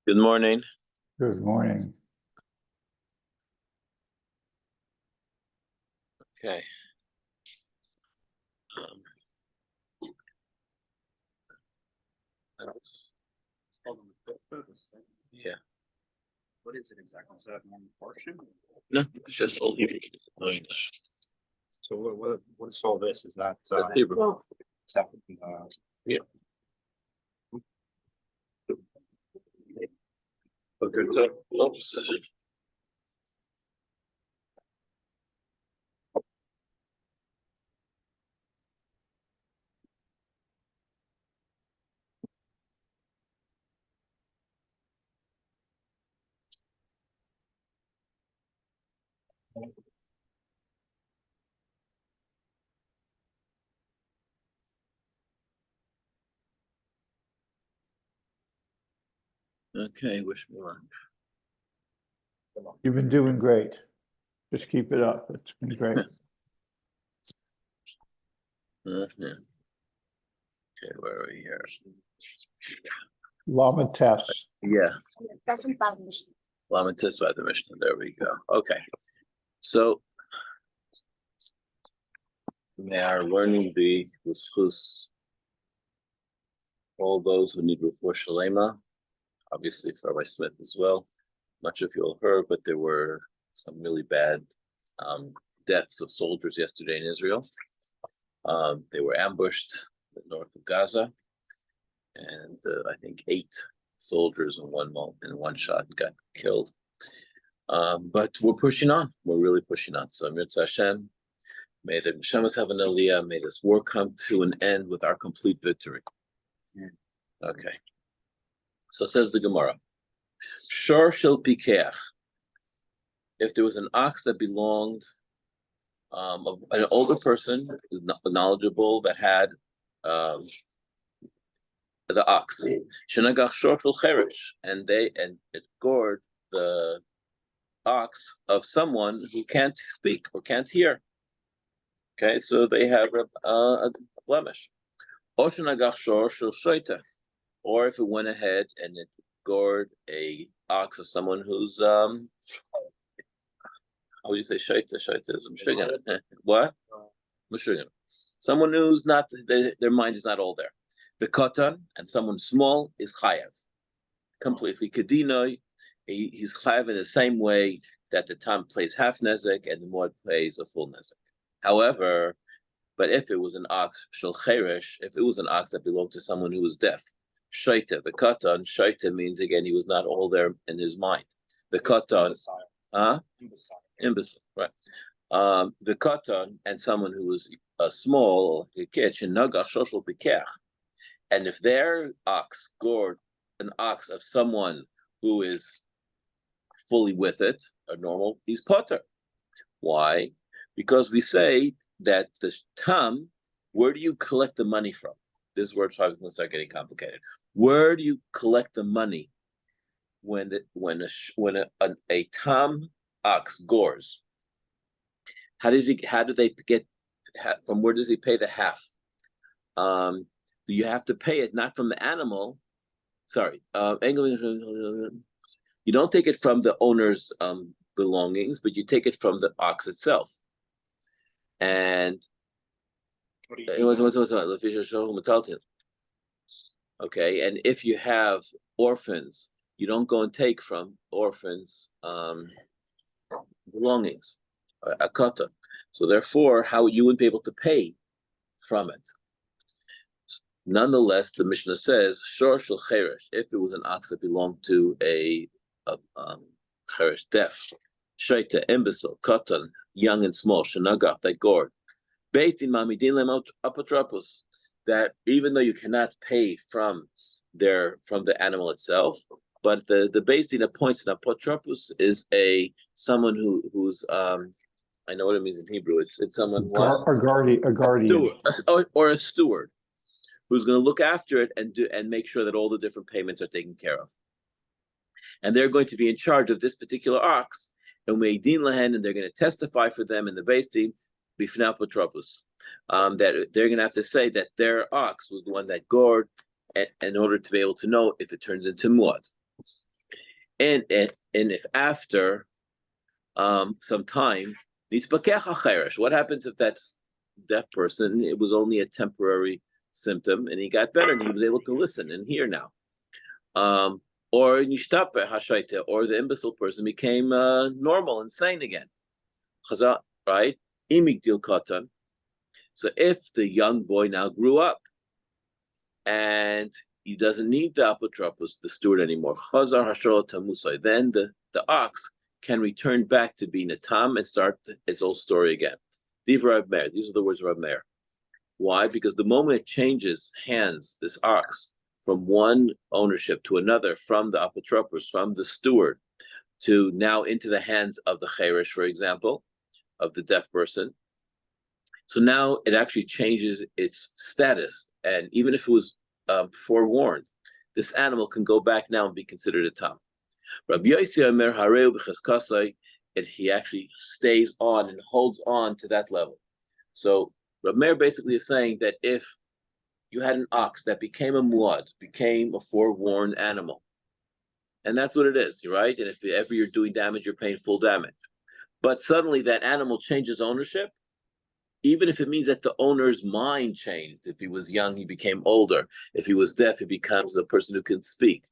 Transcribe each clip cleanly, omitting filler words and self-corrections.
Good morning. Good morning. Okay. Yeah. What is it exactly? Is that one portion? No, it's just old English. So what's all this? Is that Hebrew. separate? Yeah. Okay. Okay, wish me luck. You've been doing great. Just keep it up. It's been great. Okay, where are we here? Lama tests. Yeah. Lamentus by the Mishnah. There we go. Okay. So may our learning be with all those who need Refuah Shalema, obviously for Rabbi Smith as well. Not sure if you all heard, but there were some really bad deaths of soldiers yesterday in Israel. They were ambushed in the north of Gaza, and I think 8 soldiers in one shot got killed. But we're pushing on. We're really pushing on. So Mirza Hashem, may the Neshamas have an aliyah. May this war come to an end with our complete victory. Okay. So says the Gemara. Shor shel pikeach. If there was an ox that belonged, an older person, knowledgeable, that had the ox, shenagach shor shel cherish, and it gored the ox of someone who can't speak or can't hear. Okay, so they have a blemish. Or shenagach shor shel shoita, or if it went ahead and it gored a ox of someone who's how would you say shaita? Shaita is what? Someone who's not, their mind is not all there. The katan, and someone small, is chayav completely. Kedinoi, he's chayav in the same way that the tam plays half nezek and the mod plays a full nezek. However, but if it was an ox shel cherish, if it was an ox that belonged to someone who was deaf, shaita, the katan, shaita means again he was not all there in his mind. The katan, imbecile, right? The katan and someone who was small, and if their ox gored an ox of someone who is fully with it, a normal, he's potter. Why? Because we say that the tam, where do you collect the money from? This word probably is going to start getting complicated. Where do you collect the money when a tam ox gores? How do they get, from where does he pay the half? You have to pay it not from the animal. Sorry. You don't take it from the owner's belongings, but you take it from the ox itself. And it was okay. And if you have orphans, you don't go and take from orphans belongings, a kata. So therefore, how you wouldn't be able to pay from it. Nonetheless, the Mishnah says, shor shel cherish, if it was an ox that belonged to a cherish, deaf, shaita, imbecile, katan, young and small, shenagach, that gored, based in mamidin lem apotropos, that even though you cannot pay from the animal itself, but the Beis Din appoints an apotropos is someone who's I know what it means in Hebrew. It's someone a guardian, or a steward, who's going to look after it and make sure that all the different payments are taken care of. And they're going to be in charge of this particular ox, and they're going to testify for them in the Beis Din b'fnei apotropos, that they're going to have to say that their ox was the one that gored, in order to be able to know if it turns into muad. And if after some time, what happens if that deaf person, it was only a temporary symptom and he got better and he was able to listen and hear now? Or or the imbecile person became normal and sane again. Right? So if the young boy now grew up and he doesn't need the apotropos, the steward anymore, then the ox can return back to being a tam and start its old story again. These are the words of Rab Meir. Why? Because the moment it changes hands, this ox, from one ownership to another, from the apotropos, from the steward, to now into the hands of the cherish, for example, of the deaf person. So now it actually changes its status. And even if it was forewarned, this animal can go back now and be considered a tam. Rabbi Yossi Omer Hareu b'cheskasai, he actually stays on and holds on to that level. So Rabbi Meir basically is saying that if you had an ox that became a muad, became a forewarned animal, and that's what it is, right? And if ever you're doing damage, you're paying full damage. But suddenly that animal changes ownership, even if it means that the owner's mind changed. If he was young, he became older. If he was deaf, he becomes a person who can speak.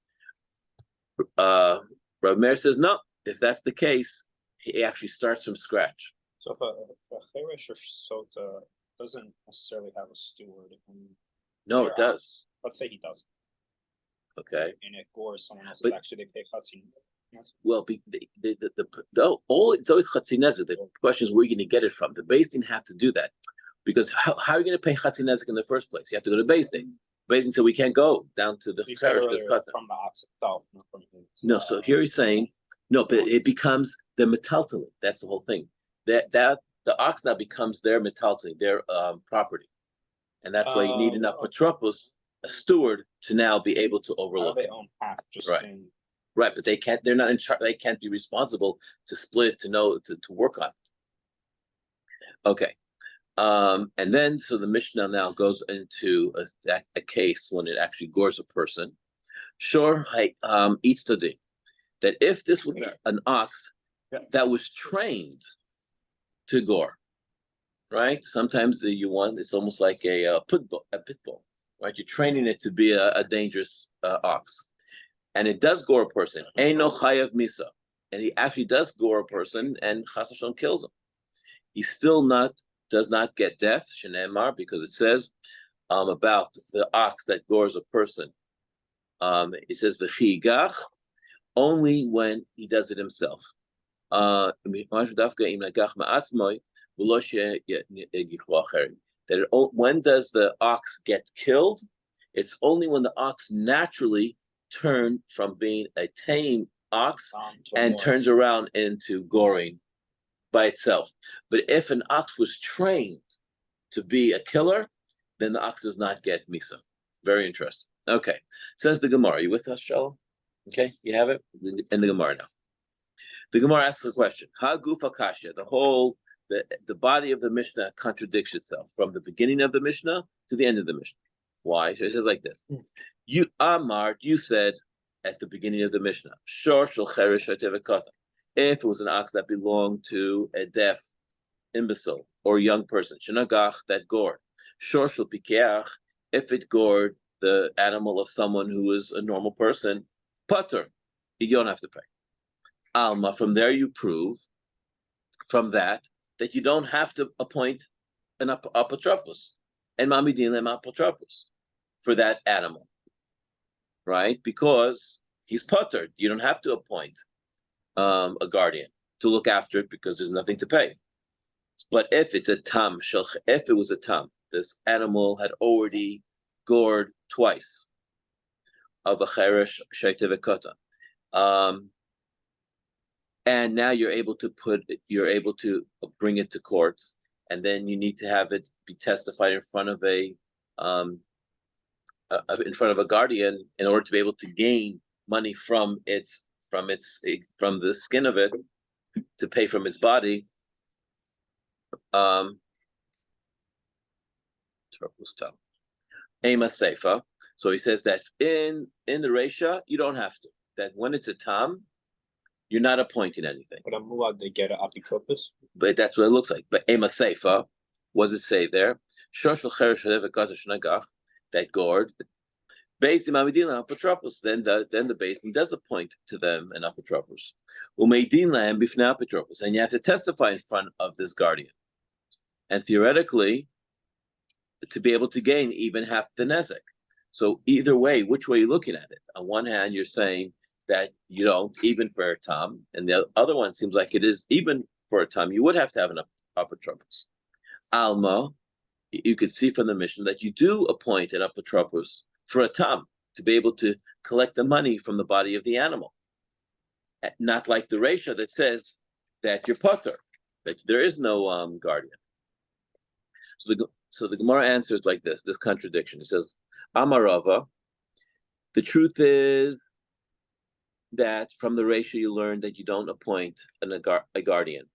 Rav Meir says, no, if that's the case, he actually starts from scratch. So if a cherish or sota doesn't necessarily have a steward. No, it does. Let's say he does. Okay. And it gores someone else's, But, actually they pay chatzin. well, it's always chatzinezek. The question is where you're going to get it from. The Beis Din have to do that. Because how are you going to pay chatzinezek in the first place? You have to go to Beis Din. Beis Din said we can't go down to the From cherish. the ox itself, not from him. No, so here he's saying, no, but it becomes the metaltalin. That's the whole thing. That the ox now becomes their metaltalin, their property. And that's why you need an apotropos, a steward, to now be able to overlook They it. own half, just Right. in, Right, but they're not in charge, they can't be responsible to split, to know, to work on it. Okay. And then, so the Mishnah now goes into a case when it actually gores a person. Sure, eats to day. That if this was an ox that was trained to gore, right? Sometimes it's almost like a pit bull, right? You're training it to be a dangerous ox. And it does gore a person. Ain't no chayav misa. And he actually does gore a person and chas v'shalom kills him. He still does not get death, shenemar, because it says about the ox that gores a person. It says v'chigach, only when he does it himself. That when does the ox get killed? It's only when the ox naturally turns from being a tame ox and turns around into goring by itself. But if an ox was trained to be a killer, then the ox does not get misa. Very interesting. Okay, says the Gemara. Are you with us, Shalom? Okay, you have it in the Gemara now. The Gemara asks a question: Ha gufa kasha? The body of the Mishnah contradicts itself from the beginning of the Mishnah to the end of the Mishnah. Why? So it says like this: You said at the beginning of the Mishnah, Shor shel cherish hatevekata. If it was an ox that belonged to a deaf imbecile or young person, shenagach, that gored. Shor shel pikeach, if it gored the animal of someone who is a normal person, pater, you don't have to pay. Alma, from there you prove, from that you don't have to appoint an apotropos, and mamidin lem apotropos for that animal, right? Because he's puttered. You don't have to appoint a guardian to look after it because there's nothing to pay. But if it's a tam, if it was a tam, this animal had already gored twice of a cheresh shaytevekota. And now you're able to bring it to court, and then you need to have it be testified in front of a guardian in order to be able to gain money from the skin of it to pay from its body. Ema Seifa. So he says that in the Reisha, you don't have to. That when it's a tam, You're not appointing anything. But a muad, they get an apotropos. But that's what it looks like. But Ema Seifa, what does it say there? That guard, based in Mamidina apotropos, then the basin does appoint to them an apotropos. Umeidin lahem bifnei apotropos, and you have to testify in front of this guardian. And theoretically, to be able to gain even half the nezek. So either way, which way are you looking at it? On one hand, you're saying that you don't, even for a tam, and the other one seems like it is even for a tam, you would have to have an apotropos. Alma, you could see from the mission that you do appoint an apotropos for a tam to be able to collect the money from the body of the animal. Not like the Resha that says that you're potter, that there is no guardian. So the Gemara answers like this contradiction. It says, Amarava, the truth is that from the Resha you learn that you don't appoint a guardian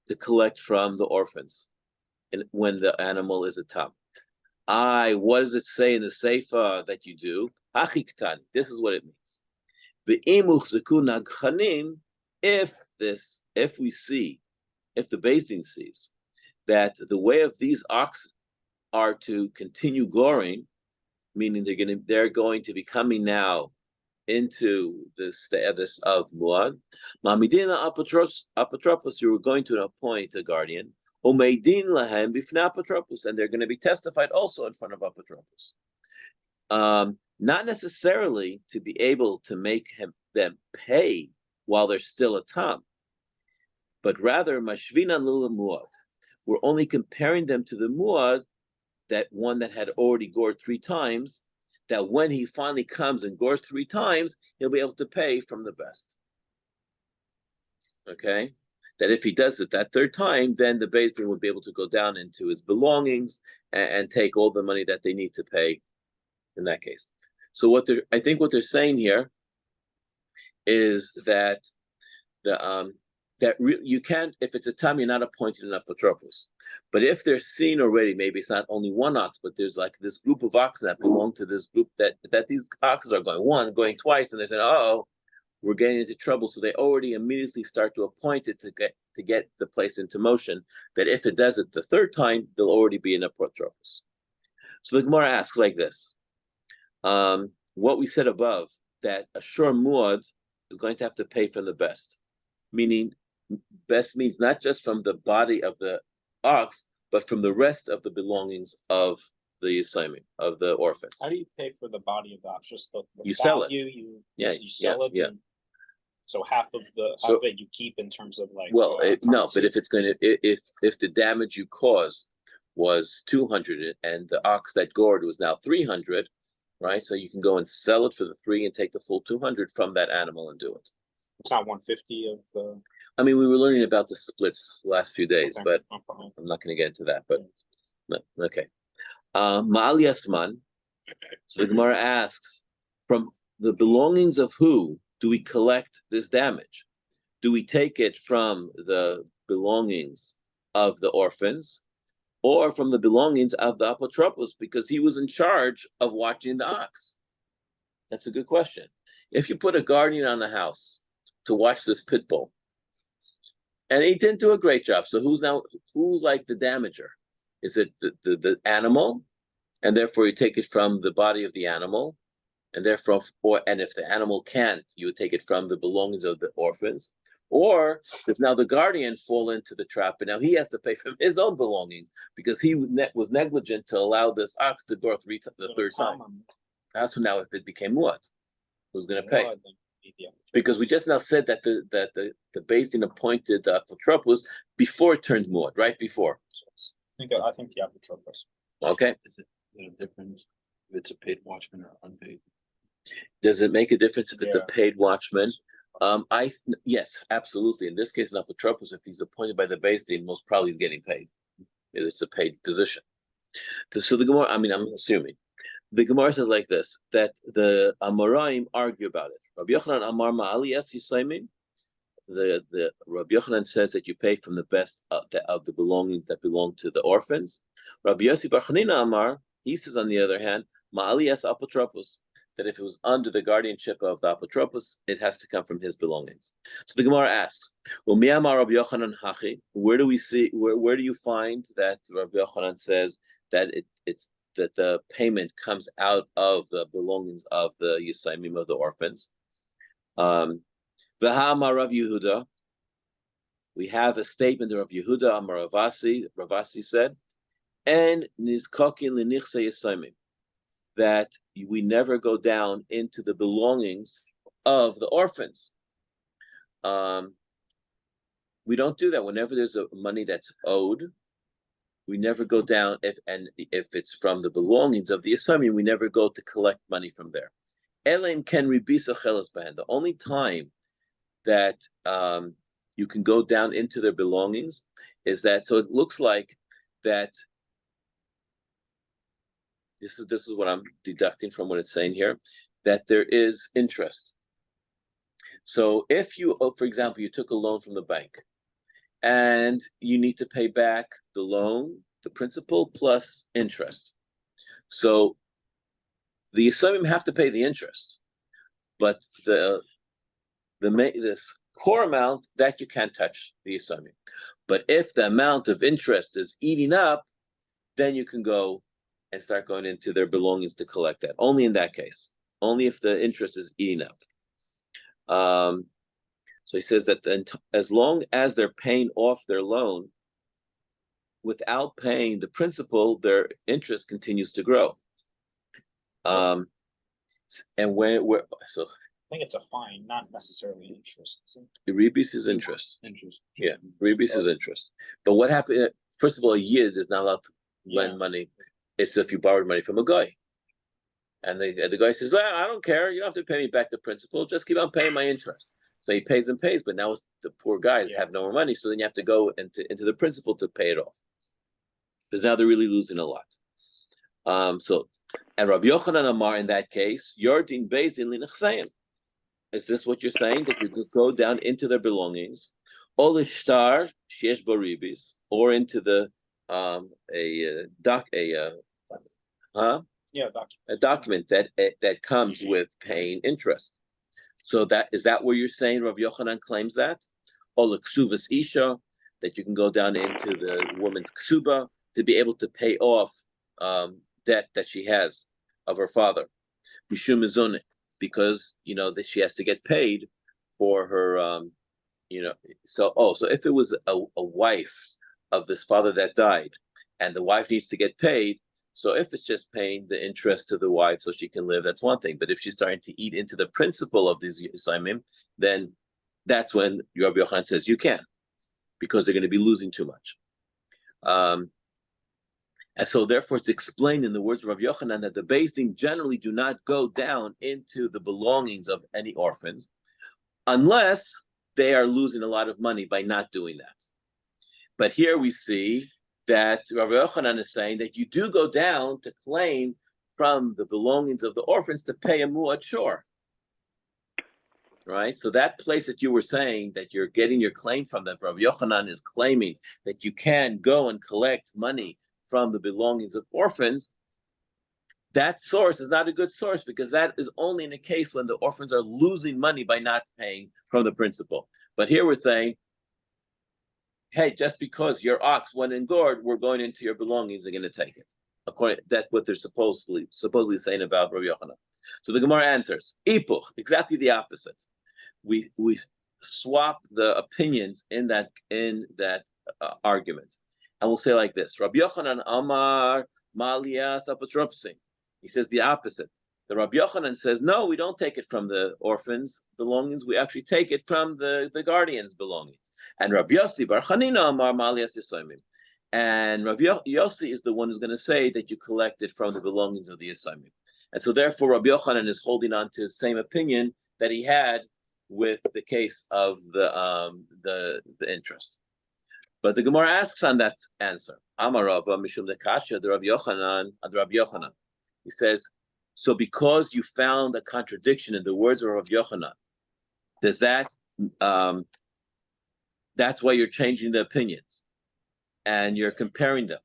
to collect from the orphans when the animal is a tam. What does it say in the Seifa that you do? Hachiktan, this is what it means. If the Beis Din sees that the way of these oxen are to continue goring, meaning they're going to be coming now into the status of muad. Mamidina apotropos, you were going to appoint a guardian. Umeidin lahem bifnei apotropos, and they're going to be testified also in front of apotropos. Not necessarily to be able to make them pay while they're still a tam, but rather mashvinan lula muad. We're only comparing them to the muad, that one that had already gored 3 times, that when he finally comes and gores 3 times, he'll be able to pay from the best. Okay? That if he does it that 3rd time, then the Beis Din will be able to go down into his belongings and take all the money that they need to pay in that case. So I think what they're saying here is that you can't, if it's a tam, you're not appointing an apotropos. But if they're seen already, maybe it's not only one ox, but there's like this group of oxen that belong to this group, that these oxes are going twice, and they're saying, oh, we're getting into trouble. So they already immediately start to appoint it to get the place into motion, that if it does it the 3rd time, there'll already be an apotropos. So the Gemara asks like this. What we said above, that a shor muad is going to have to pay from the best, meaning best means not just from the body of the ox, but from the rest of the belongings of the Yisayim, of the orphans. How do you pay for the body of the ox? Just the you sell it. You sell it. Yeah. So half of it you keep in terms of like. Well, no, but if it's going to, if the damage you caused was 200 and the ox that gored was now 300, right? So you can go and sell it for the 3 and take the full 200 from that animal and do it. It's not 150 of the. I mean, we were learning about the splits last few days, Okay, but no problem. I'm not going to get into that. But okay, Ma'al Yasman. So the Gemara asks, from the belongings of who do we collect this damage? Do we take it from the belongings of the orphans, or from the belongings of the apotropos, because he was in charge of watching the ox? That's a good question. If you put a guardian on the house to watch this pit bull, and he didn't do a great job, so who's like the damager? Is it the animal, and therefore you take it from the body of the animal, and therefore, and if the animal can't, you would take it from the belongings of the orphans, or does now the guardian fall into the trap, and now he has to pay from his own belongings because he was negligent to allow this ox to go the 3rd time. That's now if it became what? Who's going to pay? Because we just now said that the Beis Din appointed the apotropos before it turned muad, right before. I think the apotropos. Okay. Is it a difference if it's a paid watchman or unpaid? Does it make a difference if it's a paid watchman? Yes, absolutely. In this case, an apotropos, if he's appointed by the Beis Din, most probably he's getting paid. It's a paid position. So the Gemara, I'm assuming. The Gemara says like this, that the Amoraim argue about it. Rabbi Yochanan Amar Ma'ali Yes Yisayim. The Rabbi Yochanan says that you pay from the best of the belongings that belong to the orphans. Rabbi Yossi Bar Chanina Amar, he says on the other hand, Ma'ali Yes Apotropos, that if it was under the guardianship of the apotropos, it has to come from his belongings. So the Gemara asks, "Well, miyamar Rabbi Yochanan hachi." Where do we see? Where do you find that Rabbi Yochanan says that it's that the payment comes out of the belongings of the Yisayimim of the orphans? V'ha'amar Rav Yehuda. We have a statement of Rav Yehuda Amar Ravasi. Ravasi said, "En nizkakin l'nichse Yisayimim," that we never go down into the belongings of the orphans. We don't do that. Whenever there's money that's owed, we never go down. If it's from the belongings of the Yisayimim, we never go to collect money from there. Elim ken ribisa chelas bahen. The only time that you can go down into their belongings is that. So it looks like that. This is what I'm deducting from what it's saying here, that there is interest. So if you, for example, you took a loan from the bank, and you need to pay back the loan, the principal plus interest. So the Yisayimim have to pay the interest, but the core amount that you can't touch the Yisayimim. But if the amount of interest is eating up, then you can go and start going into their belongings to collect that. Only in that case, only if the interest is eating up. So he says that as long as they're paying off their loan without paying the principal, their interest continues to grow. And so I think it's a fine, not necessarily interest. Rebis is interest. Interest. Yeah, Rebis is interest. But what happened? First of all, a yid is not allowed to lend money. It's if you borrowed money from a guy. And the guy says, "Well, I don't care. You don't have to pay me back the principal. Just keep on paying my interest." So he pays and pays, but now the poor guys have no more money. So then you have to go into the principal to pay it off. Because now they're really losing a lot. And Rabbi Yochanan Amar in that case, Yordin based in Linachsayim. Is this what you're saying? That you could go down into their belongings, Olishtar Shesh Baribis, or into the a document that comes with paying interest. So that where you're saying Rav Yochanan claims that? Or ksuvas isha, that you can go down into the woman's ksuba to be able to pay off debt that she has of her father. Mishum mizuneh, because that she has to get paid for her so if it was a wife of this father that died and the wife needs to get paid, so if it's just paying the interest to the wife so she can live, that's one thing. But if she's starting to eat into the principle of these Yisayimim, then that's when Rabbi Yochanan says you can, because they're going to be losing too much. And so therefore it's explained in the words of Rabbi Yochanan that the Beis Din generally do not go down into the belongings of any orphans unless they are losing a lot of money by not doing that. But here we see that Rabbi Yochanan is saying that you do go down to claim from the belongings of the orphans to pay a muad shor. Right? So that place that you were saying that you're getting your claim from, that Rabbi Yochanan is claiming that you can go and collect money from the belongings of orphans, that source is not a good source, because that is only in a case when the orphans are losing money by not paying from the principal. But here we're saying, hey, just because your ox went and gored, we're going into your belongings and going to take it. According, that's what they're supposedly saying about Rabbi Yochanan. So the Gemara answers, Ipuch, exactly the opposite. We swap the opinions in that argument, and we'll say like this: Rabbi Yochanan Amar Malias Apotropsin. He says the opposite. The Rabbi Yochanan says, no, we don't take it from the orphans' belongings. We actually take it from the guardians' belongings. And Rabbi Yossi Bar Chanina Amar Malias Yisayimim. And Rabbi Yossi is the one who's going to say that you collect it from the belongings of the Yisayimim. And so therefore Rabbi Yochanan is holding on to the same opinion that he had with the case of the interest. But the Gemara asks on that answer, Amar Rava Mishum Lekasha, the Rabbi Yochanan. He says, so because you found a contradiction in the words of Rabbi Yochanan, does that that's why you're changing the opinions and you're comparing them.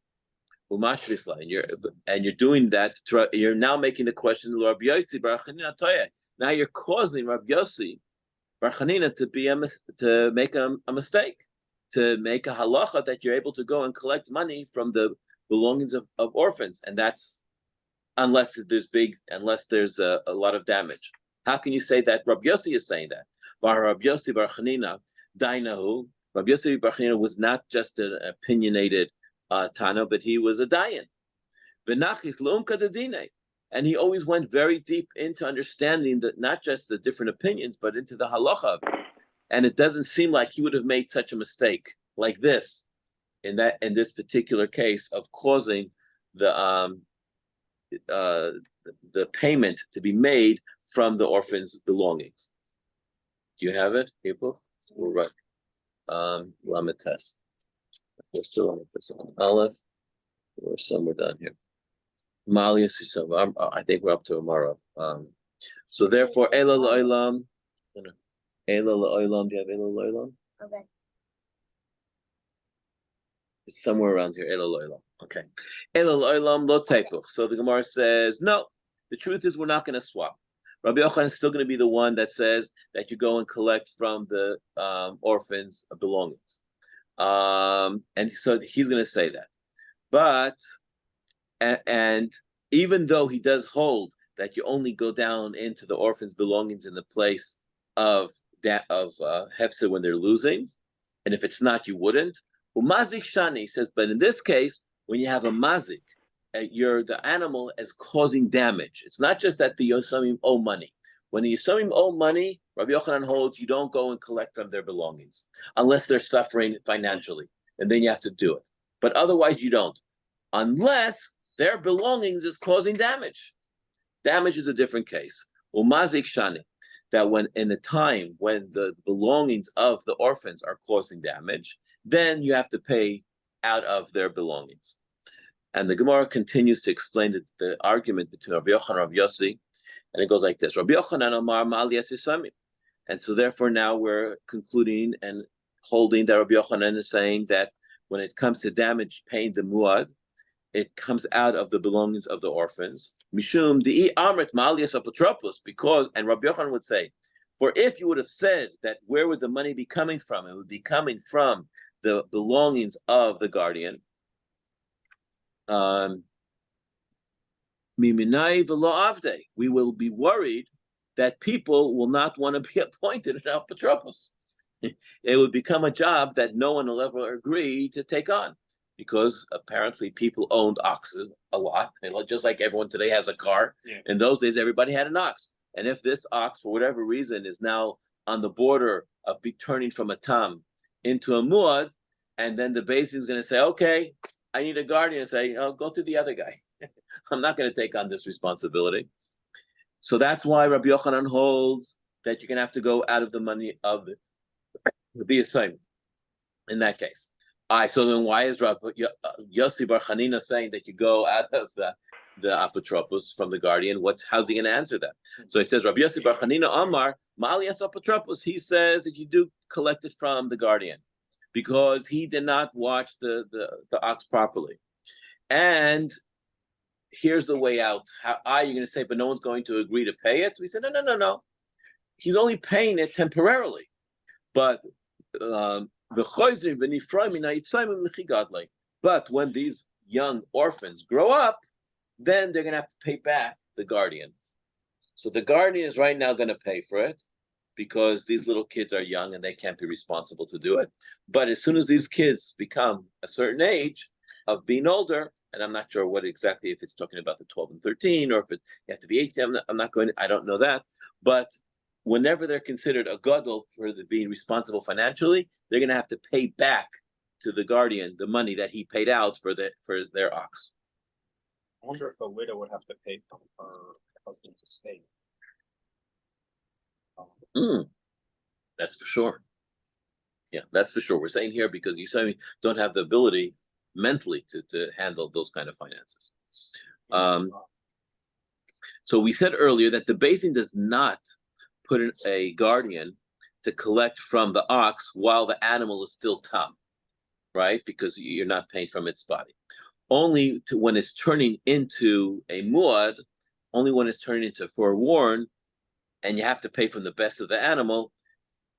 Umashrisla, and you're doing that. You're now making the question, Rabbi Yossi Bar Chanina Toya. Now you're causing Rabbi Yossi Bar Chanina to make a mistake, to make a halacha that you're able to go and collect money from the belongings of orphans, and that's unless there's a lot of damage. How can you say that? Rabbi Yossi is saying that. Rabbi Yossi Bar Chanina Dainahu. Rabbi Yossi Bar Chanina was not just an opinionated Tana, but he was a Dayan. V'nachis lo'um kadadine. And he always went very deep into understanding that not just the different opinions, but into the halacha. And it doesn't seem like he would have made such a mistake like this in this particular case of causing the payment to be made from the orphan's belongings. Do you have it, people? We're right. Lamed test. We're still on the Aleph. We're somewhere down here. Malia Sisava. I think we're up to Amara. So therefore, Ela Lo'ilam. Ela Lo'ilam. Do you have Ela Lo'ilam? Okay. It's somewhere around here. Ela Lo'ilam. Okay. Ela Lo'ilam lo tepuch. So the Gemara says, no. The truth is, we're not going to swap. Rabbi Yochanan is still going to be the one that says that you go and collect from the orphans' belongings. And so he's going to say that. But, and even though he does hold that you only go down into the orphans' belongings in the place of hefsed when they're losing, and if it's not, you wouldn't. Umazik shani says, but in this case, when you have a mazik, the animal is causing damage. It's not just that the Yosamim owe money. When the Yosamim owe money, Rabbi Yochanan holds you don't go and collect from their belongings unless they're suffering financially, and then you have to do it. But otherwise, you don't, unless their belongings is causing damage. Damage is a different case. Umazik shani, that when in the time when the belongings of the orphans are causing damage, then you have to pay out of their belongings. And the Gemara continues to explain the argument between Rabbi Yochanan and Rabbi Yossi, and it goes like this: Rabbi Yochanan Amar Ma'al Yasisamim. And so therefore now we're concluding and holding that Rabbi Yochanan is saying that when it comes to damage paying the muad, it comes out of the belongings of the orphans. Mishum di'i amrit Ma'al Yasapotropos, because, and Rabbi Yochanan would say, for if you would have said that where would the money be coming from, it would be coming from the belongings of the guardian. We will be worried that people will not want to be appointed an apotropos. It would become a job that no one will ever agree to take on, because apparently people owned oxes a lot, just like everyone today has a car. Yeah. In those days, everybody had an ox, and if this ox, for whatever reason, is now on the border of turning from a tam into a muad, and then the basin is going to say, okay, I need a guardian, and say, oh, go to the other guy. I'm not going to take on this responsibility. So that's why Rabbi Yochanan holds that you're going to have to go out of the money of the assignment in that case. All right, so then why is Rabbi Yossi Bar Chanina saying that you go out of the apotropos from the guardian? How's he going to answer that? So he says, Rabbi Yossi Bar Chanina Amar, Ma'al Yas apotropos, he says that you do collect it from the guardian, because he did not watch the ox properly. And here's the way out. How are you going to say, but no one's going to agree to pay it? We said, no. He's only paying it temporarily. But when these young orphans grow up, then they're going to have to pay back the guardian. So the guardian is right now going to pay for it, because these little kids are young and they can't be responsible to do it. But as soon as these kids become a certain age of being older, and I'm not sure what exactly, if it's talking about the 12 and 13, or if it has to be 18, I don't know that. But whenever they're considered a gadol for being responsible financially, they're going to have to pay back to the guardian the money that he paid out for their ox. I wonder if a widow would have to pay from her husband's estate. That's for sure. Yeah, that's for sure. We're saying here because you say don't have the ability mentally to handle those kind of finances. So we said earlier that the basin does not put in a guardian to collect from the ox while the animal is still tam, right? Because you're not paying from its body. only to when it's turning into a muad, only when it's turning into forewarned, and you have to pay from the best of the animal.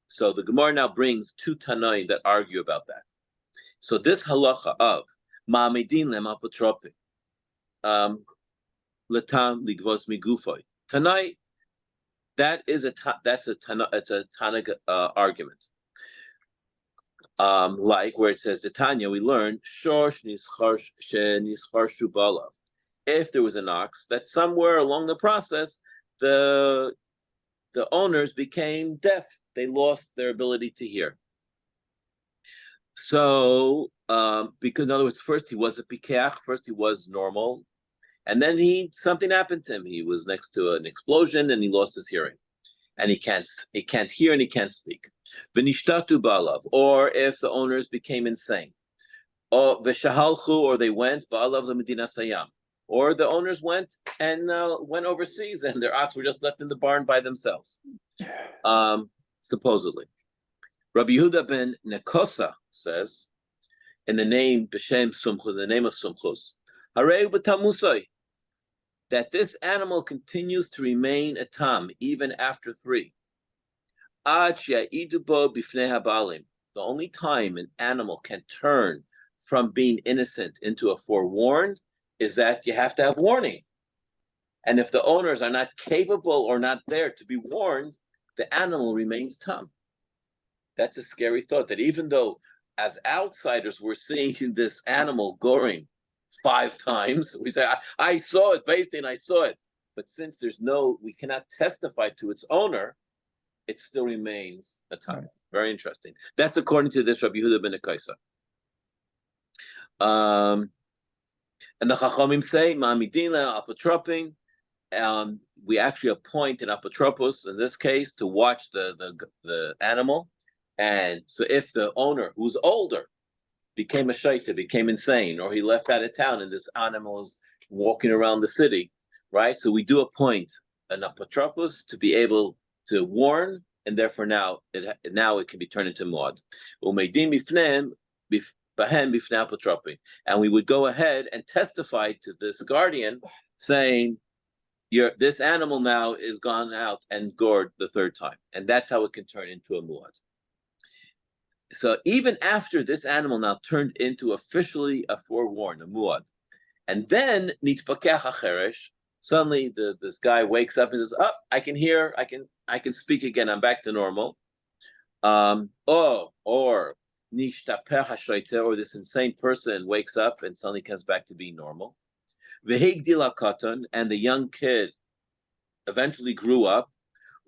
So the Gemara now brings two Tanaim that argue about that. So this halacha of ma'amidin lem apotropi, latam ligvos migufoi Tanai, that's a Tanaga argument. Like where it says the Tanya, we learned shorsh nischarshu balav. If there was an ox, that somewhere along the process, the owners became deaf. They lost their ability to hear. So, because in other words, first he was a pikeach, first he was normal, and then something happened to him. He was next to an explosion and he lost his hearing, and he can't hear and he can't speak. V'nishtatu ba'alav, or if the owners became insane, or v'shahalchu, or they went ba'alav l'medina sayam, or the owners went overseas and their ox were just left in the barn by themselves, supposedly. Rabbi Yehuda ben Nekosa says, in the name B'Shem Sumchus, the name of Sumchus, Harei b'tamusai, that this animal continues to remain a tam even after 3. Ad she'idu bo b'fnei habalim. The only time an animal can turn from being innocent into a forewarned is that you have to have warning. And if the owners are not capable or not there to be warned, the animal remains tam. That's a scary thought, that even though as outsiders we're seeing this animal goring 5 times, we say, I saw it, based in I saw it. But since we cannot testify to its owner, it still remains a tam. Right. Very interesting. That's according to this Rabbi Yehuda ben Akaisa. And the Chachamim say, Ma'amidin apotropin. We actually appoint an apotropos in this case to watch the animal. And so if the owner, who's older, became a shaita, became insane, or he left out of town and this animal is walking around the city, right? So we do appoint an apotropos to be able to warn, and therefore now it can be turned into muad. And we would go ahead and testify to this guardian, saying, this animal now is gone out and gored the 3rd time, and that's how it can turn into a muad. So even after this animal now turned into officially a forewarned, a muad, and then nitpakech hacheresh, suddenly this guy wakes up and says, "Oh, I can hear, I can speak again. I'm back to normal." Or nishtapeh hashoiter, or this insane person wakes up and suddenly comes back to being normal. V'higdil katan, and the young kid eventually grew up.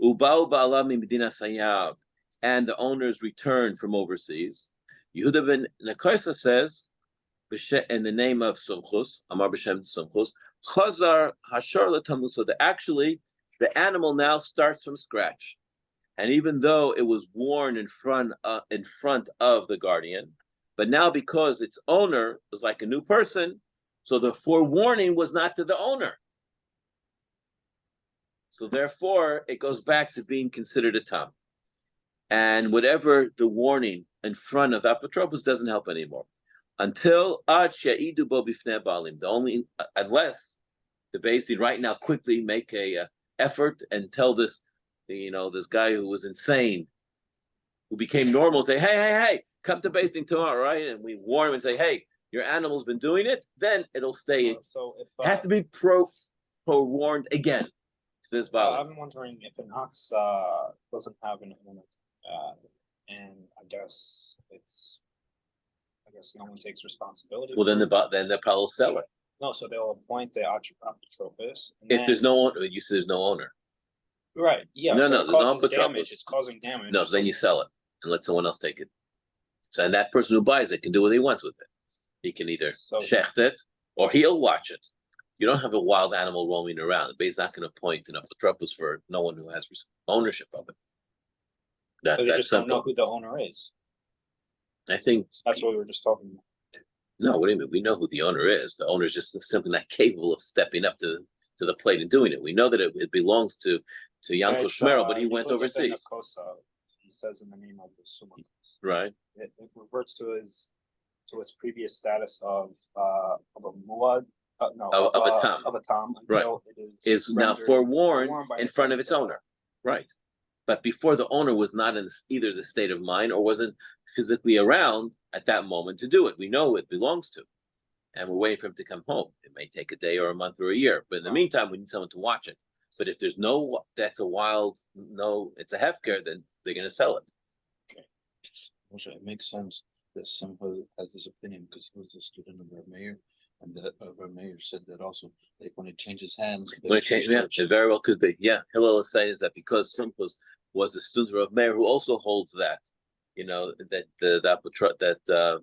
Ubau ba'ala mimedina sayab, and the owners returned from overseas. Yehuda ben Nekaisa says, in the name of Sumchus, Amar B'Shem Sumchus, Chazar Hashar L'Tamusa, that actually the animal now starts from scratch. And even though it was worn in front of the guardian, but now because its owner was like a new person, so the forewarning was not to the owner. So therefore, it goes back to being considered a tam. And whatever the warning in front of apotropos doesn't help anymore. Until ad she'idu bo bifnei balim. Unless the Beis Din right now quickly make a effort and tell this guy who was insane, who became normal, say, hey, come to Beis Din tomorrow, right? And we warn him and say, hey, your animal's been doing it, then it'll stay. So if it has to be forewarned again to this balim. I'm wondering if an ox doesn't have an owner. And I guess no one takes responsibility. Well, then the pal will sell it. No, so they'll appoint the apotropos. If there's no owner, you say there's no owner. Right. Yeah. No, there's no apotropos. It's causing damage. No, so then you sell it and let someone else take it. So and that person who buys it can do what he wants with it. He can either shecht it or he'll watch it. You don't have a wild animal roaming around. The Beis not going to appoint an apotropos for no one who has ownership of it. That's just simple. Don't know who the owner is. I think that's what we were just talking about. No, what do you mean? We know who the owner is. The owner is just simply not capable of stepping up to the plate and doing it. We know that it belongs to Yanko Shmerel, but he went overseas. He says in the name of the Sumakus. Right. It reverts to his to its previous status of a muad, no, Of a tam. of a tam Right. until it Is now rendered forewarned by in the front of its presence owner. Right. But before, the owner was not in either the state of mind or wasn't physically around at that moment to do it. We know it belongs to, and we're waiting for him to come home. It may take a day or a month or a year, but in the meantime, we need someone to watch it. But if there's no, that's a wild, no, it's a hefker, then they're going to sell it. Also, it makes sense that somehow has this opinion because he was a student of our mayor. And that our mayor said that also, like when it changes hands. When it changes, yeah, it very well could be. Yeah, Hillel is saying is that because Simchus was a student of Meir who also holds that, that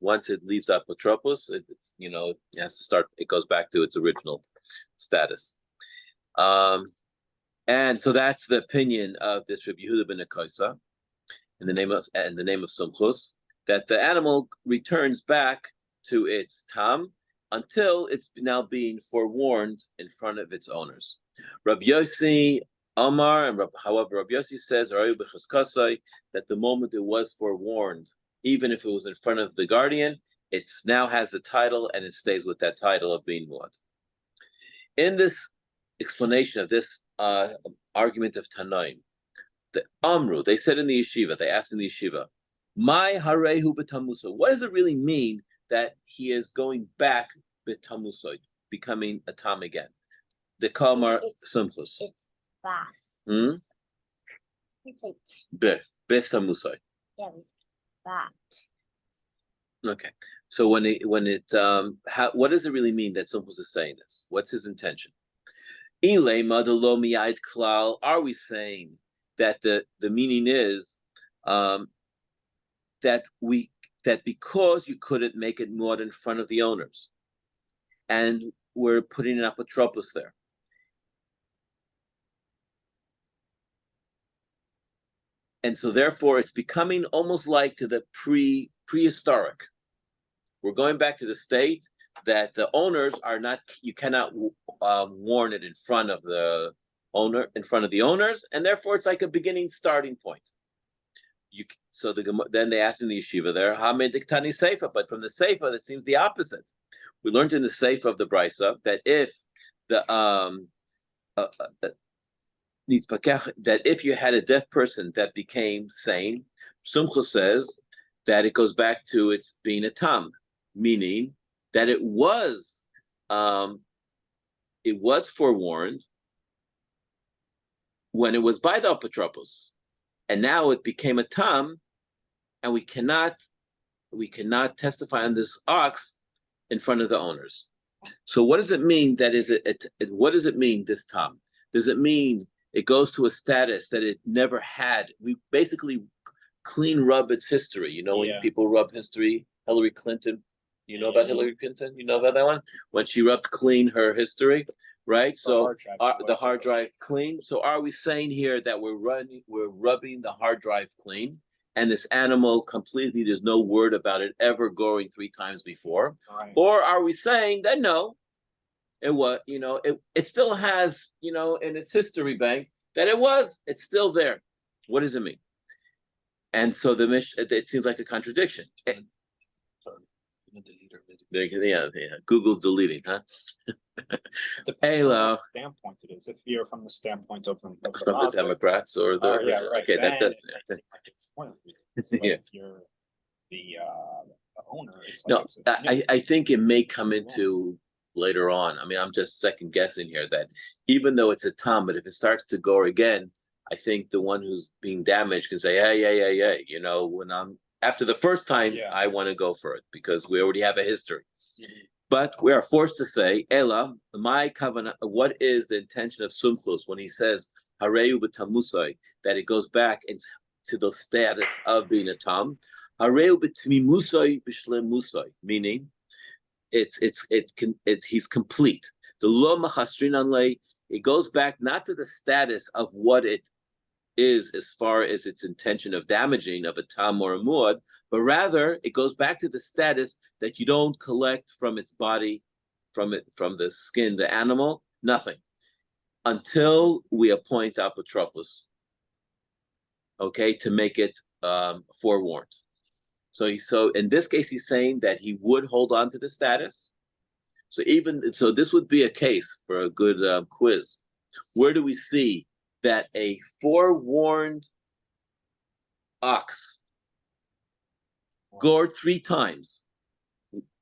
once it leaves apotropos, it's it has to start. It goes back to its original status. And so that's the opinion of this Rabbi Yehuda ben Akosa in the name of Simchus, that the animal returns back to its tam until it's now being forewarned in front of its owners. Rabbi Yossi Amar, and however, Rabbi Yossi says that the moment it was forewarned, even if it was in front of the guardian, it now has the title and it stays with that title of being muad. In this explanation of this argument of Tanaim, the Amru, they said in the yeshiva, they asked in the yeshiva, "My harehu b'tamuso." What does it really mean that he is going back b'tamuso, becoming a tam again? The Kamar Simchus. It's bas. Hmm? It's like Beth tamuso. yeah, it's bat. Okay. So what does it really mean that Simchus is saying this? What's his intention? Are we saying that the meaning is that because you couldn't make it muad in front of the owners, and we're putting an apotropos there, and so therefore it's becoming almost like to the prehistoric. We're going back to the state that the owners are not. You cannot warn it in front of the owner, in front of the owners, and therefore it's like a starting point. Then they asked in the yeshiva there, Hamediktani Seifa, but from the Seifa that seems the opposite. We learned in the Seifa of the Brisa that if that if you had a deaf person that became sane, Sumcha says that it goes back to its being a tam, meaning that it was forewarned when it was by the apotropos, and now it became a tam, and we cannot testify on this ox in front of the owners. So what does it mean? What does it mean, this tam? Does it mean it goes to a status that it never had? We basically clean rub its history. When people rub history, Hillary Clinton, about Hillary Clinton? You know about that one? When she rubbed clean her history, right? So the hard drive clean. So are we saying here that we're rubbing the hard drive clean, and this animal completely, there's no word about it ever going 3 times before? Right. Or are we saying that no, it was, it still has, in its history bank that it's still there? What does it mean? And so it seems like a contradiction. Google's deleting, huh? Depends on what standpoint it is. If you're from the standpoint of from the Democrats or the right. Okay, that does. It's one of the Yeah. If you're the owner, it's No, I think it may come into later on. I mean, I'm just second guessing here that even though it's a tam, but if it starts to go again, I think the one who's being damaged can say, hey, when I'm after the first time, I want to go for it because we already have a history. Mm-hmm. But we are forced to say, Ela, my kavanah, what is the intention of Sumchus when he says, Hareu b'tamusai, that it goes back into the status of being a tam? Hareu b'tmimusai b'shlemusai, meaning he's complete. The lo machastrin anle, it goes back not to the status of what it is as far as its intention of damaging of a tam or a muad, but rather it goes back to the status that you don't collect from its body, from the skin, the animal, nothing, until we appoint apotropos, okay, to make it forewarned. So in this case, he's saying that he would hold on to the status. So this would be a case for a good quiz. Where do we see that a forewarned ox gored 3 times,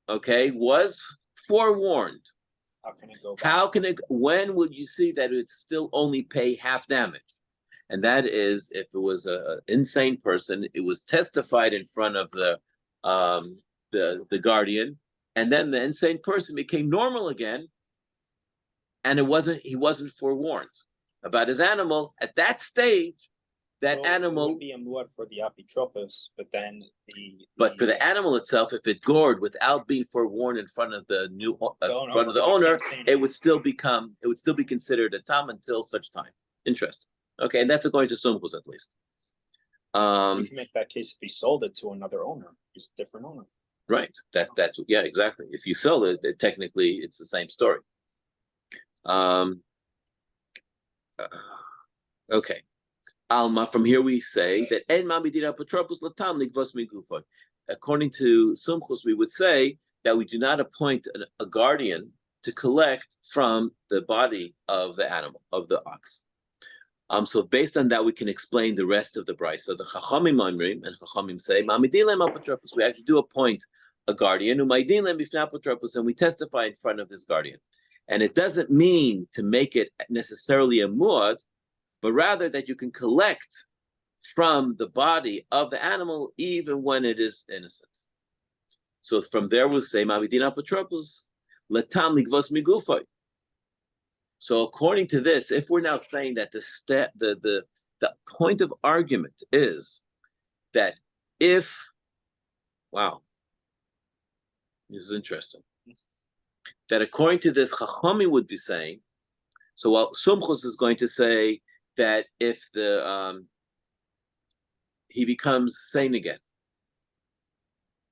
okay, was forewarned? How can it go back? How can it? When would you see that it still only pay half damage? And that is if it was an insane person. It was testified in front of the guardian, and then the insane person became normal again, and he wasn't forewarned about his animal at that stage. That Well, animal it would be a muad for the apitropos, but then But for the animal itself, if it gored without being forewarned in front of the owner, it would still be considered a tam until such time. Interesting. Okay, and that's according to Sumchus at least. You can make that case if he sold it to another owner. He's a different owner. Right. That's yeah, exactly. If you sell it, technically it's the same story. Okay. Alma, from here we say that en mamidin apotropos latam ligvos migufon. According to Sumchus, we would say that we do not appoint a guardian to collect from the body of the animal, of the ox. So based on that, we can explain the rest of the brayso. So the Chachamim Amrim and Chachamim say, mamidin lem apotropos. We actually do appoint a guardian, umaydin lem bifnei apotropos, and we testify in front of this guardian. And it doesn't mean to make it necessarily a muad, but rather that you can collect from the body of the animal even when it is innocent. So from there we'll say, mamidin apotropos letam ligvos migufay. So according to this, if we're now saying that the point of argument is that if, wow, this is interesting, that according to this, Chachami would be saying, so while Sumchus is going to say that if he becomes sane again,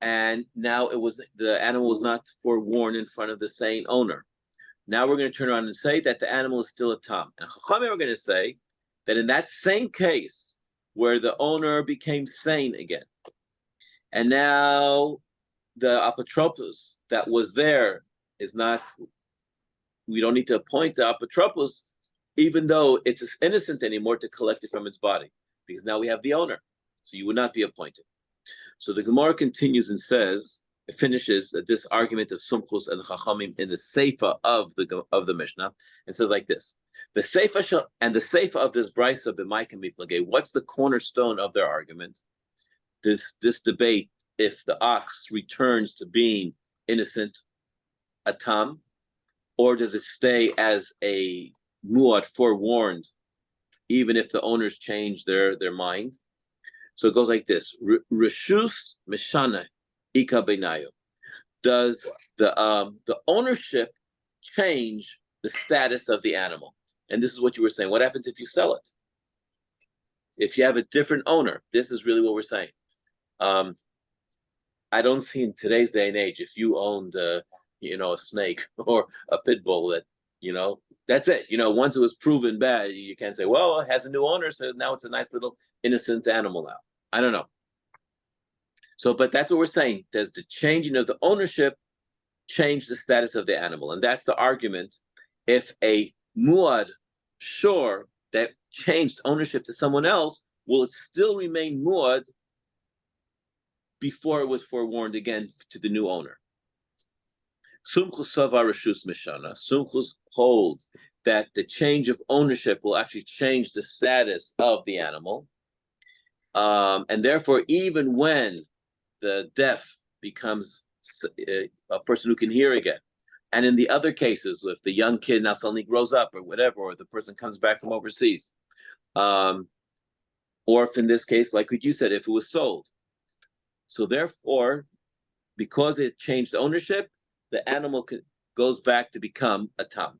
and now the animal was not forewarned in front of the sane owner. Now we're going to turn around and say that the animal is still a tam. And Chachamim are going to say that in that same case where the owner became sane again, and now the apotropos that was there is not, we don't need to appoint the apotropos, even though it's innocent anymore, to collect it from its body, because now we have the owner. So you would not be appointed. So the Gemara continues and says, it finishes this argument of Sumchus and Chachamim in the Seifa of the Mishnah, and says like this: the Seifa of this brayso b'maikim miflagei. What's the cornerstone of their argument? This debate: if the ox returns to being innocent, a tam, or does it stay as a muad forewarned, even if the owners change their mind? So it goes like this: Reshus mishana ika beinayo. Does the ownership change the status of the animal? And this is what you were saying. What happens if you sell it? If you have a different owner, this is really what we're saying. I don't see in today's day and age, if you owned a snake or a pit bull, that that's it. Once it was proven bad, you can't say, well, it has a new owner, so now it's a nice little innocent animal now. I don't know. So, but that's what we're saying. Does the changing of the ownership change the status of the animal? And that's the argument. If a muad shore that changed ownership to someone else, will it still remain muad before it was forewarned again to the new owner? Sumchus savar reshus mishana. Sumchus holds that the change of ownership will actually change the status of the animal. And therefore, even when the deaf becomes a person who can hear again, and in the other cases, if the young kid now suddenly grows up or whatever, or the person comes back from overseas, or if in this case, like what you said, if it was sold. So therefore, because it changed ownership, the animal goes back to become a tam.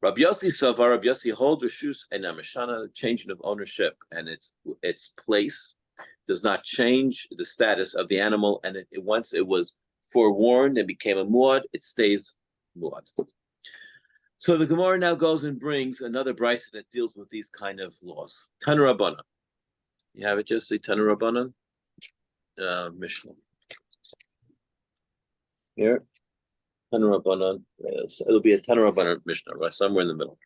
Rabbi Yossi holds reshus and amishana, changing of ownership and its place does not change the status of the animal, and once it was forewarned and became a muad, it stays muad. So the Gemara now goes and brings another brayso that deals with these kind of laws. Tanu Rabbana. You have it, Jesse? Tanu Rabbana? Mishnah. Here, Tanur Rabbanan. Yes, it'll be a Tanur Rabbanan Mishnah, right? Somewhere in the middle.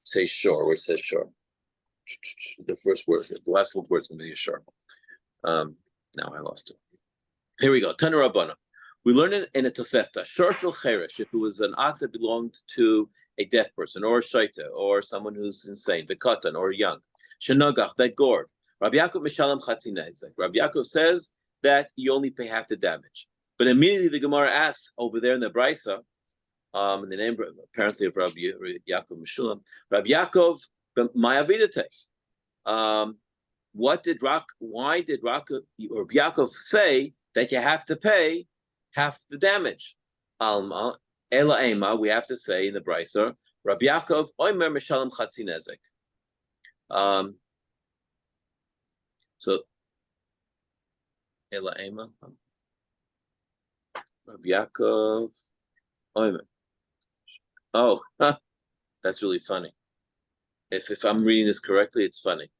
Say shore, where it says shore. The first word, the last word's gonna be shore. Now I lost it. Here we go. Tanur Rabbanan. We learned it in a Tosefta. Shor shel cheresh, if it was an ox that belonged to a deaf person, or a shaita, or someone who's insane, v'katan, or young. Shenagach, that gored. Rabbi Yaakov mishalem chatzina. Rabbi Yaakov says that you only pay half the damage. But immediately the Gemara asks over there in the Brisa, in the name apparently of Rabbi Yaakov Mishulam, Rabbi Yaakov Mayavidate. Why did Rabbi Yaakov say that you have to pay half the damage? Alma Ela Ema, we have to say in the Brisa, Rabbi Yaakov Oimer Mishalem Chatzi Nezek. So Ela Ema, Rabbi Yaakov Oimer. Oh, that's really funny. If I'm reading this correctly, it's funny,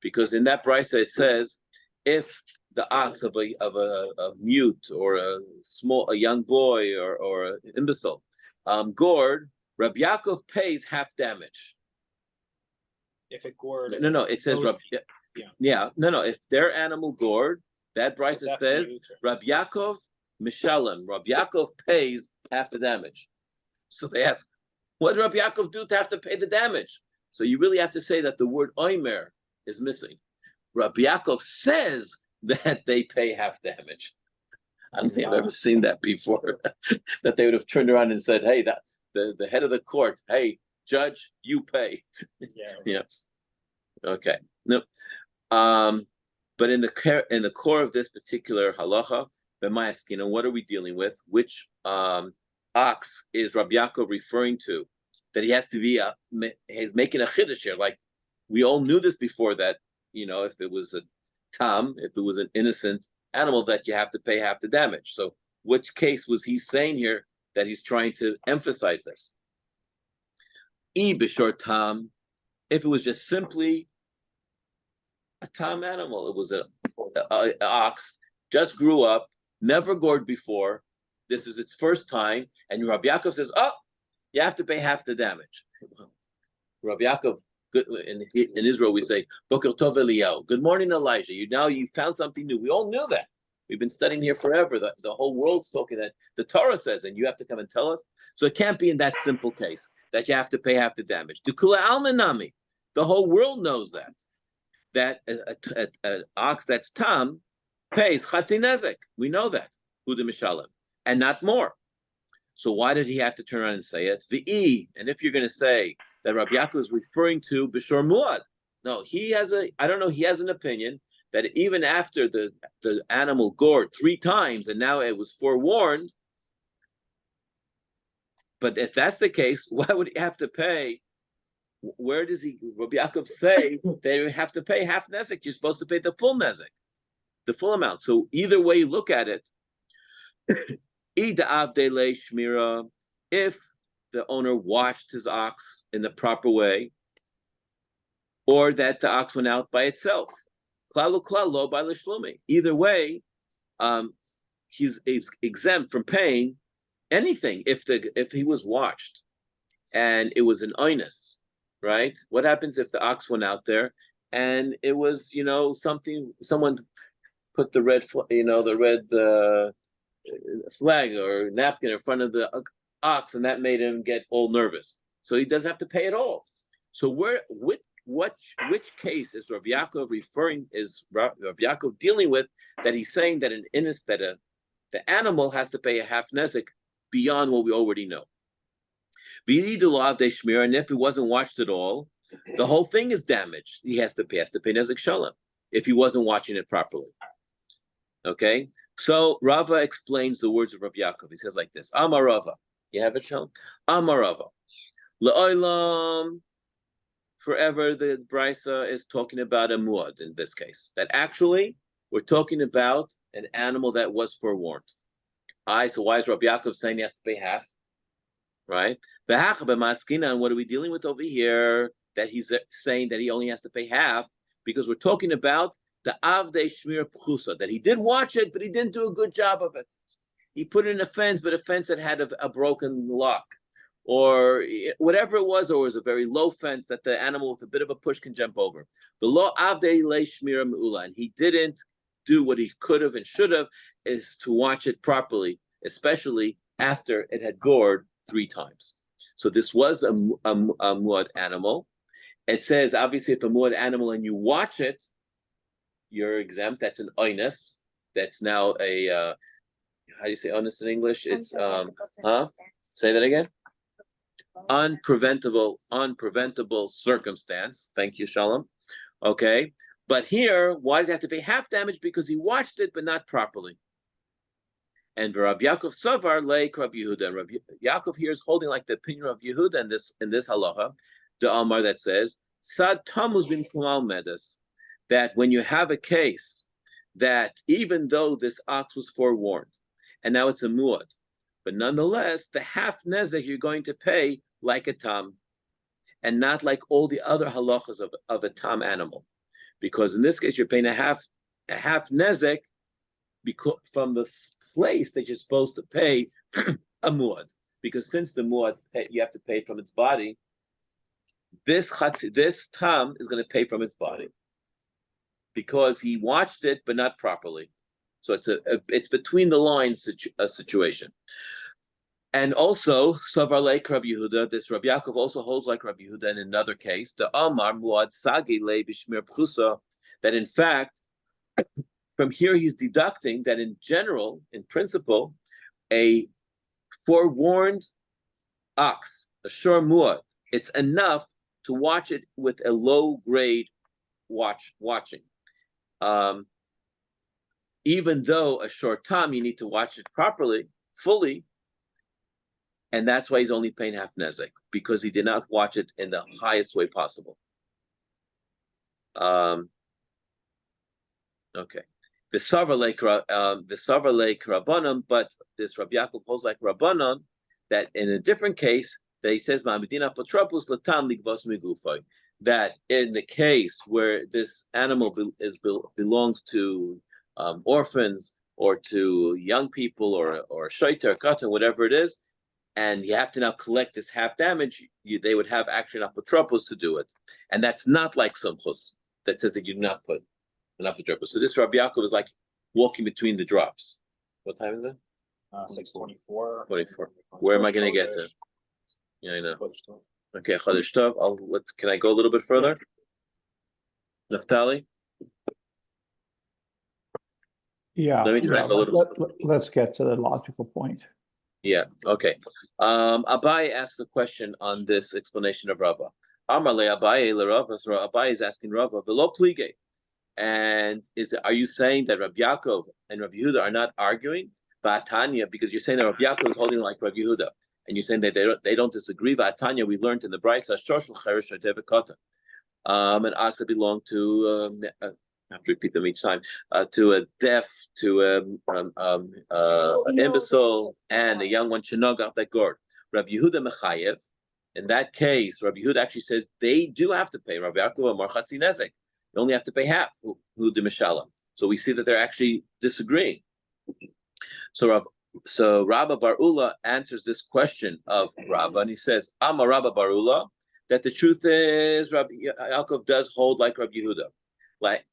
because in that Brisa it says if the ox of a mute or a young boy or an imbecile gored, Rabbi Yaakov pays half damage. If it gored. No, it says Rabbi. Yeah, no. If their animal gored, that Brisa says Rabbi Yaakov Mishalem. Rabbi Yaakov pays half the damage. So they ask, what did Rabbi Yaakov do to have to pay the damage? So you really have to say that the word oimer is missing. Rabbi Yaakov says that they pay half damage. I don't think I've ever seen that before. That they would have turned around and said, hey, that the head of the court, hey, judge, you pay. Yeah. Okay. No. But in the core of this particular halacha, b'mayaskina, what are we dealing with? Which ox is Rabbi Yaakov referring to? That he has to be he's making a chiddush here. Like we all knew this before, that if it was a tam, if it was an innocent animal, that you have to pay half the damage. So which case was he saying here that he's trying to emphasize this? I b'shor tam, if it was just simply a tam animal, it was a ox, just grew up, never gored before, this is its first time, and Rabbi Yaakov says, oh, you have to pay half the damage. Rabbi Yaakov, in Israel we say, Boker Tov Eliyahu, good morning Elijah, you found something new. We all knew that. We've been studying here forever. The whole world's talking that the Torah says, and you have to come and tell us. So it can't be in that simple case that you have to pay half the damage. Dukula almanami, the whole world knows that an ox that's tam pays chatzi nezek. We know that, huda mishalem, and not more. So why did he have to turn around and say it? V'i, and if you're going to say that Rabbi Yaakov is referring to b'shor muad, no, he has an opinion that even after the animal gored 3 times and now it was forewarned, but if that's the case, why would he have to pay? Where does Rabbi Yaakov say they have to pay half nezek? You're supposed to pay the full nezek, the full amount. So either way you look at it, if the owner watched his ox in the proper way, or that the ox went out by itself, either way, he's exempt from paying anything if he was watched and it was an oinus, right? What happens if the ox went out there and it was someone put the red flag or napkin in front of the ox, and that made him get all nervous. So he doesn't have to pay at all. So which case is Rav Yaakov Rav Yaakov dealing with, that he's saying that the animal has to pay a half nezek beyond what we already know? And if it wasn't watched at all, the whole thing is damaged. He has to pay nezek shalom if he wasn't watching it properly. Okay, so Rava explains the words of Rav Yaakov. He says like this: Amar Rava, you have it, Shalom? Amar Rava, le'olam, forever. The Brisa is talking about a muad in this case. That actually we're talking about an animal that was forewarned. So why is Rav Yaakov saying he has to pay half? Right? And what are we dealing with over here? That he's saying that he only has to pay half, because we're talking about the Avdei Shmir Pchusa, that he did watch it, but he didn't do a good job of it. He put in a fence, but a fence that had a broken lock, or whatever it was, or it was a very low fence that the animal with a bit of a push can jump over. The law Avdei Le Shmira Me'ula, and he didn't do what he could have and should have, is to watch it properly, especially after it had gored 3 times. So this was a muad animal. It says, obviously, if a muad animal and you watch it, you're exempt. That's an oinus. That's now a, how do you say oinus in English? It's, Say that again? Unpreventable circumstance. Thank you, Shalom. Okay. But here, why does he have to pay half damage? Because he watched it, but not properly. And Rabbi Yaakov Savar like Rabbi Yehuda. Rabbi Yaakov here is holding like the opinion of Yehuda in this halacha, the Amar that says, Sad Tamuz bin Kumal Medes, that when you have a case that even though this ox was forewarned, and now it's a muad, but nonetheless, the half nezek you're going to pay like a tam, and not like all the other halachas of a tam animal. Because in this case, you're paying a half nezek because from the place that you're supposed to pay a muad. Because since the muad you have to pay from its body, this tam is going to pay from its body because he watched it but not properly. So it's between the lines a situation. And also, Savar like Rabbi Yehuda, this Rabbi Yaakov also holds like Rabbi Yehuda in another case, the Amar Muad Sagi Le Bishmir Pchusa, that in fact, from here he's deducting that in general, in principle, a forewarned ox, a shor muad, it's enough to watch it with a low grade watching. Even though a short time, you need to watch it properly, fully, and that's why he's only paying half nezek, because he did not watch it in the highest way possible. Okay. The Savar like Rabbanon, but this Rabbi Yaakov holds like Rabbanon that in a different case that he says Ma'amidina Patropus Latam Ligvos Migufay, that in the case where this animal belongs to orphans or to young people or shaita or katan, whatever it is, and you have to now collect this half damage, they would have actually an apotropos to do it, and that's not like sumchus that says that you do not put an apotropos. So this Rabbi Yaakov is like walking between the drops. What time is it? 6:24. 24. Where am I going to get to? Yeah, I know. Okay, Chodesh Tov. Can I go a little bit further? Naftali? Yeah, Let me try to go a little let's get to the logical point. Yeah, okay. Abai asked a question on this explanation of Rava. Amar le Abai le Rava. So Abai is asking Rava, below plige. And are you saying that Rabbi Yaakov and Rabbi Yehuda are not arguing? Va'atanya, because you're saying that Rabbi Yaakov is holding like Rabbi Yehuda, and you're saying that they don't disagree. Va'atanya, we learned in the Brisa, shoshul cheresh devekata, an ox that belonged to. I have to repeat them each time. To a deaf, to an imbecile, and a young one shenogach that gored. Rabbi Yehuda mechayev. In that case, Rabbi Yehuda actually says they do have to pay. Rabbi Yaakov amar chatzi nezek. They only have to pay half. Hu de mishala. So we see that they're actually disagreeing. So Rabba Bar Ula answers this question of Rabba, and he says, Amar Rabba Bar Ula, that the truth is Rabbi Yaakov does hold like Rabbi Yehuda. Like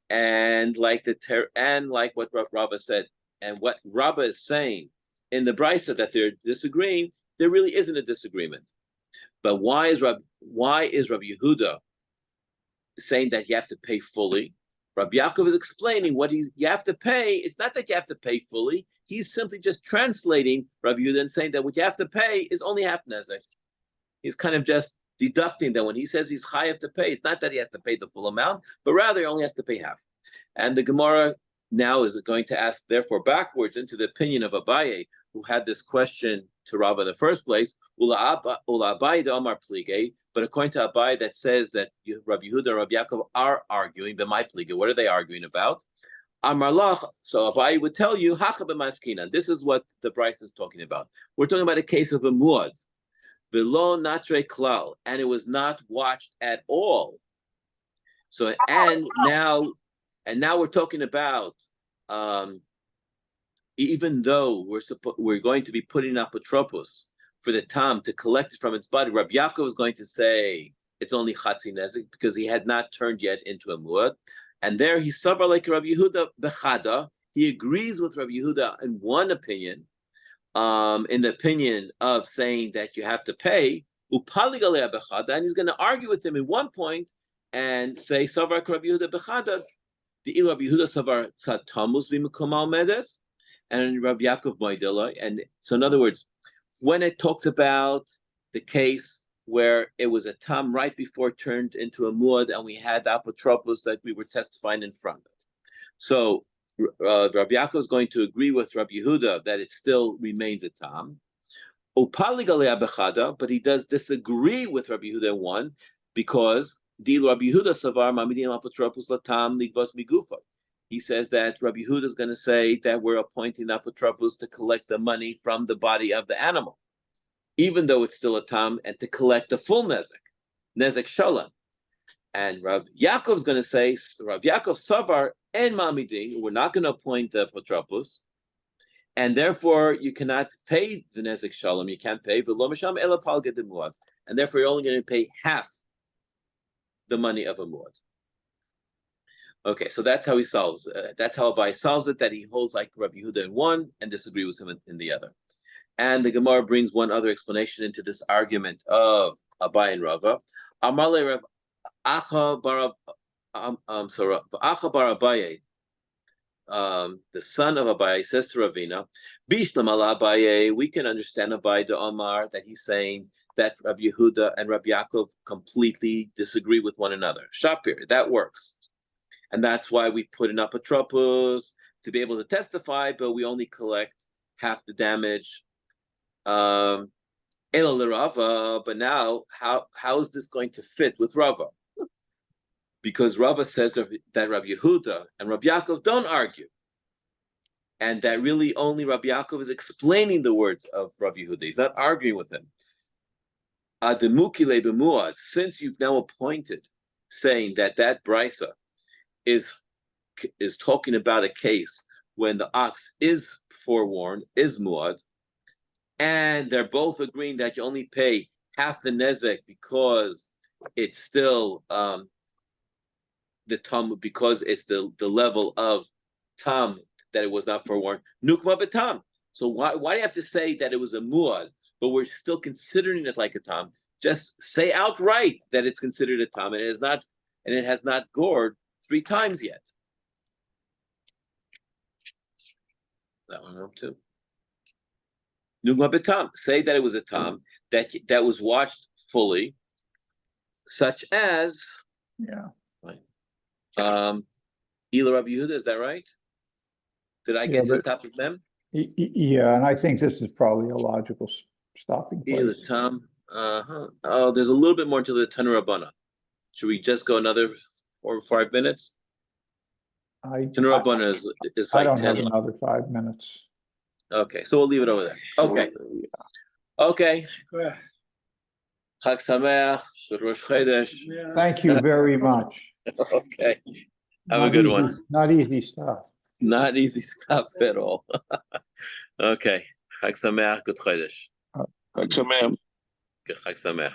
what Rabba said, and what Rabba is saying in the Brisa that they're disagreeing, there really isn't a disagreement. But why is Rabbi Yehuda saying that you have to pay fully? Rabbi Yaakov is explaining what you have to pay. It's not that you have to pay fully. He's simply just translating Rabbi Yehuda and saying that what you have to pay is only half nezek. He's kind of just deducting that when he says he's chayav to pay, it's not that he has to pay the full amount, but rather he only has to pay half. And the Gemara now is going to ask, therefore, backwards into the opinion of Abaye, who had this question to Rabba in the first place, Ula Abaye de Omar Plige, but according to Abaye that says that Rabbi Yehuda and Rabbi Yaakov are arguing, the my Plige, what are they arguing about? Amar Lach, so Abaye would tell you, Hacha b'maskina, this is what the Bryce is talking about. We're talking about a case of a muad. Velo natre klal, and it was not watched at all. So, and now And now we're talking about even though we're going to be putting up apotropos for the tam to collect it from its body, Rabbi Yaakov is going to say it's only chatzi nezik because he had not turned yet into a muad. And there he sabar like Rabbi Yehuda bechada. He agrees with Rabbi Yehuda in one opinion, in the opinion of saying that you have to pay. Upali galei bechada, and he's going to argue with him in one point and say sabar Rabbi Yehuda bechada. The Rabbi Yehuda savar tzatamus v'mekumal medes. And Rabbi Yaakov Moedela. And so in other words, when it talks about the case where it was a tam right before it turned into a muad and we had apotropos that we were testifying in front of. So Rabbi Yaakov is going to agree with Rabbi Yehuda that it still remains a tam. Upali galei bechada, but he does disagree with Rabbi Yehuda in one because the Rabbi Yehuda savar mamidim apotropos latam ligbas migufa. He says that Rabbi Yehuda is going to say that we're appointing apotropos to collect the money from the body of the animal, even though it's still a tam, and to collect the full nezek shalom. And Rabbi Yaakov is going to say, Rabbi Yaakov savar and mamidin, we're not going to appoint the apotropos, and therefore you cannot pay the nezek shalom. You can't pay v'lo misham ela palga de muad, and therefore you're only going to pay half the money of a muad. Okay, so that's how he solves. That's how Abai solves it. That he holds like Rabbi Yehuda in one and disagrees with him in the other. And the Gemara brings one other explanation into this argument of Abai and Rava. Amale Rav Acha bar Abaye, the son of Abai, says to Ravina, Bishlam ala Abaye. We can understand Abai de Omar that he's saying that Rabbi Yehuda and Rabbi Yaakov completely disagree with one another. Shapir, that works. And that's why we put in apotropos to be able to testify, but we only collect half the damage. Ela Rava, but now how is this going to fit with Rava? Because Rava says that Rabbi Yehuda and Rabbi Yaakov don't argue, and that really only Rabbi Yaakov is explaining the words of Rabbi Yehuda. He's not arguing with him. Ademukile b'muad, since you've now appointed, saying that brisa is talking about a case when the ox is forewarned, is muad, and they're both agreeing that you only pay half the nezek because it's still the tam, because it's the level of tam that it was not forewarned. Nukma betam. So why do you have to say that it was a muad, but we're still considering it like a tam? Just say outright that it's considered a tam, and it has not gored 3 times yet. That one wrong too. Nugma betam. Say that it was a tam that was washed fully, such as right. Ila Rabbi Yehuda, is that right? Did I get to the top of them? Yeah, and I think this is probably a logical stopping place. Ila tam. Oh, there's a little bit more to the Tanu Rabbana. Should we just go another 4 or 5 minutes? Tanu Rabbana is like I don't 10. have another 5 minutes. Okay, so we'll leave it over there. Okay. Okay. Chag Sameach, Rosh Chodesh. Thank you very much. Okay. Have a Not good easy- one. Not easy stuff. Not easy stuff at all. Okay. Chag Sameach, Good Chodesh. Chag Sameach. Chag Sameach.